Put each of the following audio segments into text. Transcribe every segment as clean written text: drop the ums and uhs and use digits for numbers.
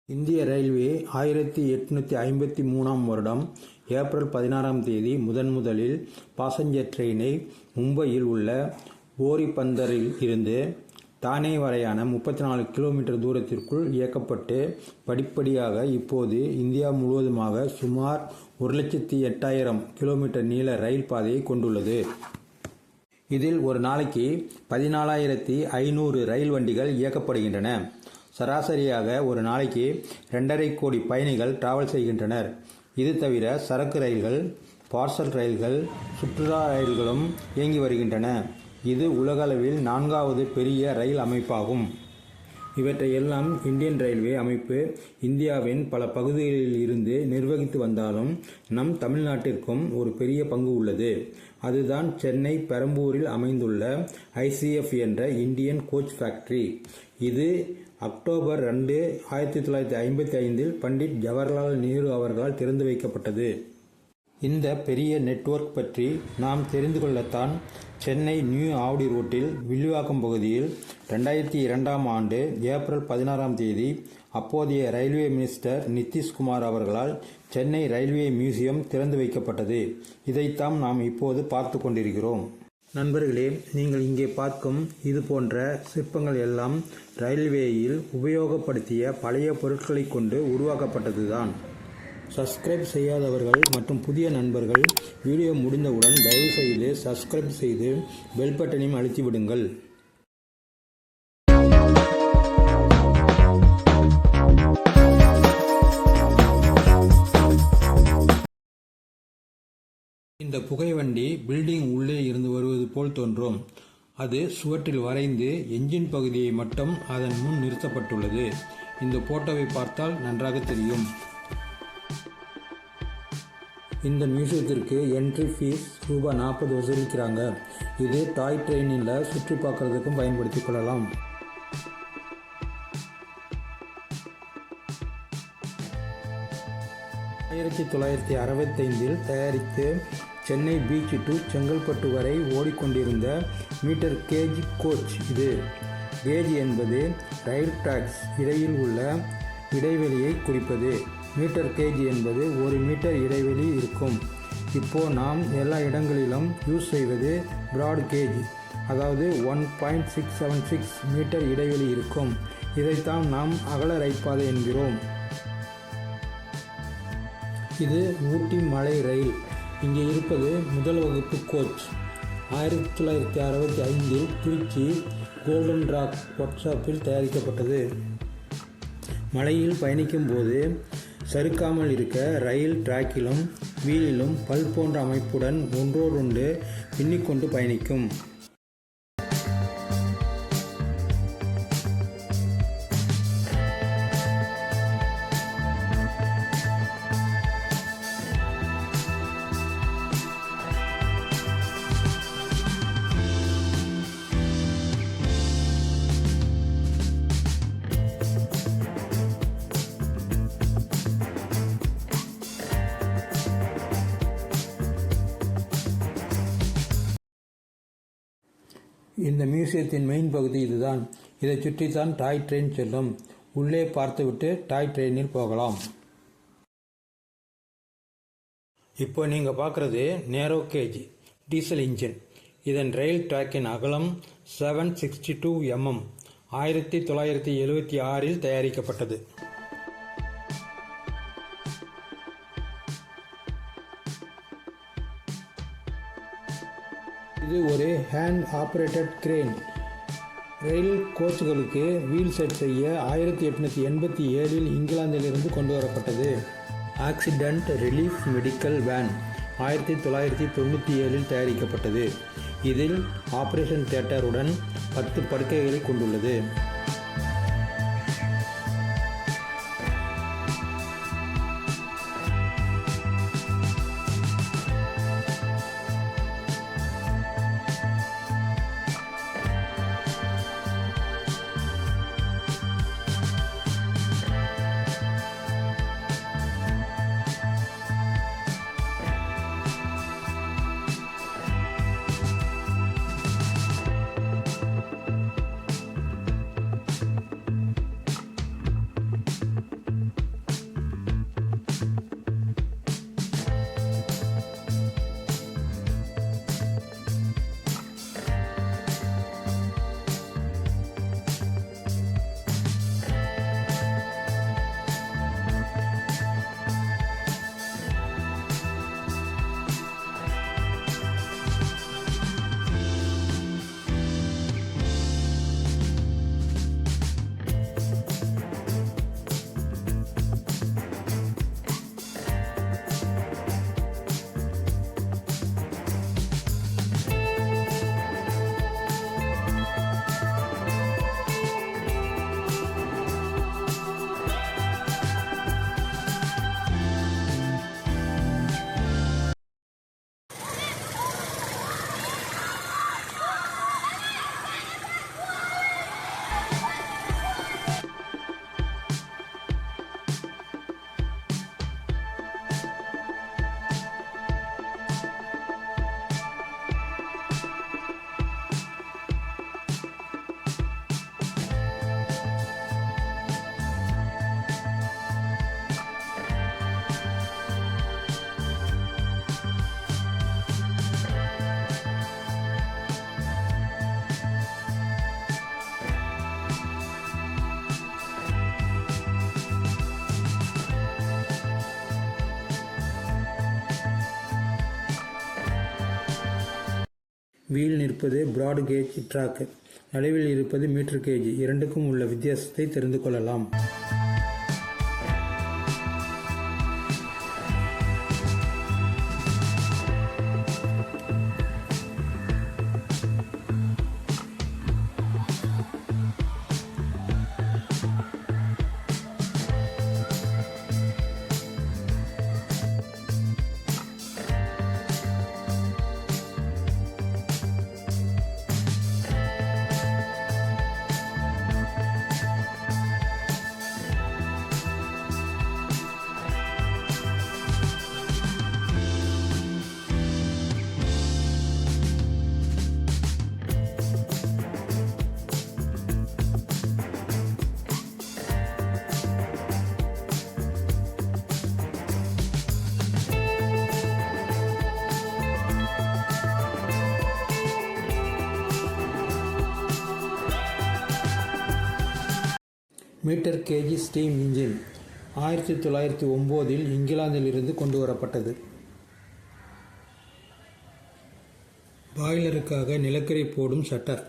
இந்திய ரயில்வே 1853ஆம் வருடம் ஏப்ரல் 16ஆம் தேதி முதலில் பாசஞ்சர் ட்ரெயினை மும்பையில் உள்ள போரிபந்தரில் இருந்து தானே வரையான 34 கிலோமீட்டர் தூரத்திற்குள் இயக்கப்பட்டு படிப்படியாக இப்போது இந்தியா முழுவதுமாக சுமார் 1,08,000 கிலோமீட்டர் நீள ரயில் பாதையை கொண்டுள்ளது. இதில் ஒரு நாளைக்கு 14,500 ரயில் வண்டிகள் இயக்கப்படுகின்றன. சராசரியாக ஒரு நாளைக்கு 2.5 கோடி பயணிகள் டிராவல் செய்கின்றனர். இது தவிர சரக்கு ரயில்கள், பார்சல் ரயில்கள், சுற்றுலா ரயில்களும் இயங்கி வருகின்றன. இது உலகளவில் 4வது பெரிய ரயில் அமைப்பாகும். இவற்றையெல்லாம் இந்தியன் ரயில்வே அமைப்பு இந்தியாவின் பல பகுதிகளில் இருந்து நிர்வகித்து வந்தாலும் நம் தமிழ்நாட்டிற்கும் ஒரு பெரிய பங்கு உள்ளது. அதுதான் சென்னை பெரம்பூரில் அமைந்துள்ள ICF என்ற இந்தியன் கோச் ஃபேக்டரி. இது அக்டோபர் 2, 1955 பண்டிட் ஜவஹர்லால் நேரு அவர்களால் திறந்து வைக்கப்பட்டது. இந்த பெரிய நெட்வொர்க் பற்றி நாம் தெரிந்து கொள்ளத்தான் சென்னை நியூ ஆவடி ரோட்டில் வில்லிவாக்கம் பகுதியில் 2002ஆம் ஆண்டு ஏப்ரல் 16ஆம் தேதி அப்போதைய ரயில்வே மினிஸ்டர் நிதிஷ்குமார் அவர்களால் சென்னை ரயில்வே மியூசியம் திறந்து வைக்கப்பட்டது. இதைத்தான் நாம் இப்போது பார்த்து கொண்டிருக்கிறோம். நண்பர்களே, நீங்கள் இங்கே பார்க்கும் இது போன்ற சிற்பங்கள் எல்லாம் ரயில்வேயில் உபயோகப்படுத்திய பழைய பொருட்களை கொண்டு உருவாக்கப்பட்டதுதான். சப்ஸ்கிரைப் செய்யாதவர்கள் மற்றும் புதிய நண்பர்கள் வீடியோ முடிந்தவுடன் தயவு செய்து சப்ஸ்கிரைப் செய்து பெல் பட்டனையும் அழுத்தி விடுங்கள். இந்த புகைவண்டி பில்டிங் உள்ளே இருந்து வருவது போல் தோன்றும். அது சுவற்றில் வரைந்து என்ஜின் பகுதியை மட்டும் அதன் முன் நிறுத்தப்பட்டுள்ளது. இந்த போட்டோவை பார்த்தால் நன்றாக தெரியும். இந்த மியூசியத்திற்கு என்ட்ரி ஃபீஸ் ரூபாய் 40 வசூலிக்கிறாங்க. இது டாய் ட்ரெயினில் சுற்றி பார்க்கறதுக்கும் பயன்படுத்திக் கொள்ளலாம். ஆயிரத்தி 1965 தயாரித்து சென்னை பீச் டு செங்கல்பட்டு வரை ஓடிக்கொண்டிருந்த மீட்டர் கேஜ் கோச் இது. கேஜ் என்பது ரயில் டிராக்ஸ் இடையில் உள்ள இடைவெளியை குறிப்பது. மீட்டர் கேஜ் என்பது 1 மீட்டர் இடைவெளி இருக்கும். இப்போ நாம் எல்லா இடங்களிலும் யூஸ் செய்வது பிராட் கேஜ், அதாவது 1.676 மீட்டர் இடைவெளி இருக்கும். இதைத்தான் நாம் அகல ரயில்பாதை என்கிறோம். இது ஊட்டி மலை ரயில். இங்கே இருப்பது முதல் வகுப்பு coach. 1965 Trichy golden rock work ஷாப்பில் தயாரிக்கப்பட்டது. மலையில் பயணிக்கும் போது சறுக்காமல் இருக்க ரயில் டிராக்கிலும் வீலிலும் பல் போன்ற அமைப்புடன் ஒன்றோடொன்று பின்னிக்கொண்டு பயணிக்கும். இந்த மியூசியத்தின் மெயின் பகுதி இதுதான். இதை சுற்றித்தான் டாய் ட்ரெயின் செல்லும். உள்ளே பார்த்துவிட்டு டாய் ட்ரெயினில் போகலாம். இப்போ நீங்கள் பார்க்குறது நேரோ கேஜ் டீசல் இன்ஜின். இதன் ரயில் டிராக்கின் அகலம் 762 mm. 1976 தயாரிக்கப்பட்டது. இது ஒரு ஹேண்ட் ஆப்ரேட்டட் கிரேன். ரயில் கோச்சுகளுக்கு வீல் செட் செய்ய 1887 இங்கிலாந்திலிருந்து கொண்டு வரப்பட்டது. ஆக்சிடென்ட் ரிலீஃப் மெடிக்கல் வேன் 1997 தயாரிக்கப்பட்டது. இதில் ஆபரேஷன் தியேட்டருடன் 10 படுக்கைகளை கொண்டுள்ளது. வீல் நிற்பது பிராட் கேஜ் ட்ராக், நடுவில் இருப்பது மீட்டர் கேஜ். இரண்டுக்கும் உள்ள வித்தியாசத்தை தெரிந்து கொள்ளலாம். மீட்டர் கேஜ் ஸ்டீம் இன்ஜின் 1909 இங்கிலாந்திலிருந்து கொண்டு வரப்பட்டது. பாய்லருக்காக நிலக்கரி போடும் ஷட்டர்.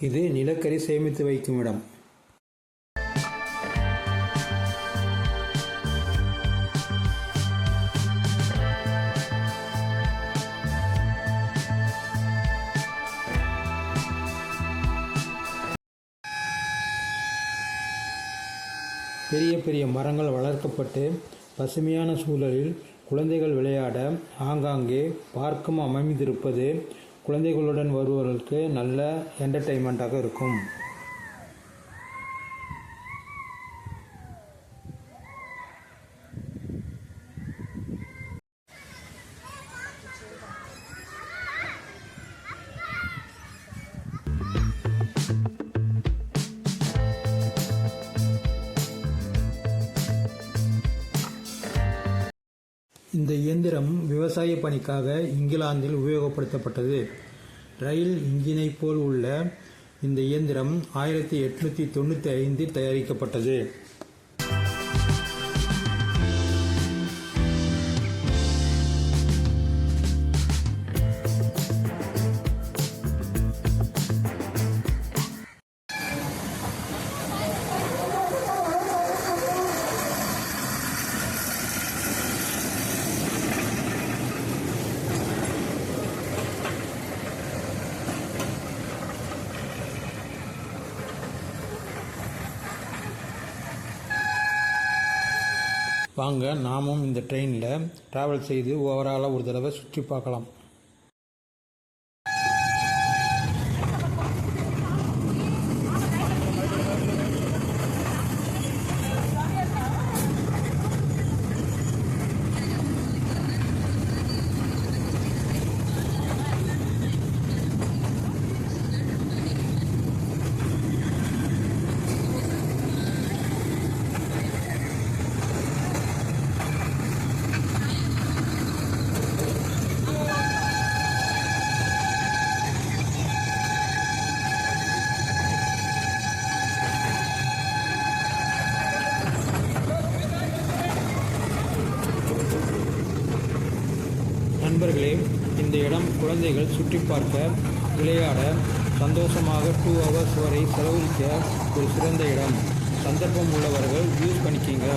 இது நிலக்கரி சேமித்து வைக்கும் இடம். பெரிய பெரிய மரங்கள் வளர்க்கப்பட்டு பசுமையான சூழலில் குழந்தைகள் விளையாட ஆங்காங்கே பார்க்கும் அமைந்திருப்பது குழந்தைகளுடன் வருபவர்களுக்கு நல்ல என்டர்டெயின்மெண்ட்டாக இருக்கும். இந்த இயந்திரம் விவசாய பணிக்காக இங்கிலாந்தில் உபயோகப்படுத்தப்பட்டது. ரயில் இன்ஜினை போல் உள்ள இந்த இயந்திரம் 1895 தயாரிக்கப்பட்டது. வாங்க நாமும் இந்த ட்ரெயினில் ட்ராவல் செய்து ஓவராலாக ஒரு தடவை சுற்றி பார்க்கலாம். நண்பர்களே, இந்த இடம் குழந்தைகள் சுற்றி பார்க்க, விளையாட, சந்தோஷமாக 2 hours வரை செலவழிக்க ஒரு சிறந்த இடம். சந்தர்ப்பம் உள்ளவர்கள் யூஸ் பண்ணிக்கிங்க.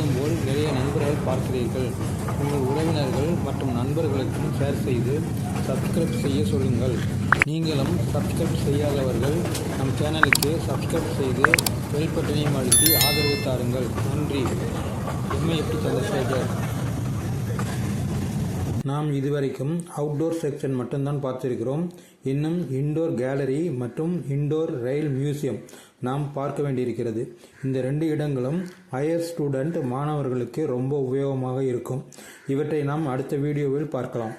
நீங்களும் போல் நிறைய நண்பர்கள் பார்க்கிறீர்கள். உங்கள் உறவினர்கள் மற்றும் நண்பர்களுக்கும் ஷேர் செய்து சப்ஸ்கிரைப் செய்ய சொல்லுங்கள். நீங்களும் சப்ஸ்கிரைப் செய்யாதவர்கள் நம் சேனலுக்கு சப்ஸ்கிரைப் செய்து பெல் பட்டனையும் அழுத்தி ஆதரவு தாருங்கள். நன்றி. MIFT சந்திரசேகர். நாம் இதுவரைக்கும் அவுட்டோர் செக்ஷன் மட்டும்தான் பார்த்திருக்கிறோம். இன்னும் இன்டோர் கேலரி மற்றும் இன்டோர் ரயில் மியூசியம் நாம் பார்க்க வேண்டியிருக்கிறது. இந்த 2 இடங்களும் ஹையர் ஸ்டூடெண்ட் மாணவர்களுக்கு ரொம்ப உபயோகமாக இருக்கும். இவற்றை நாம் அடுத்த வீடியோவில் பார்க்கலாம்.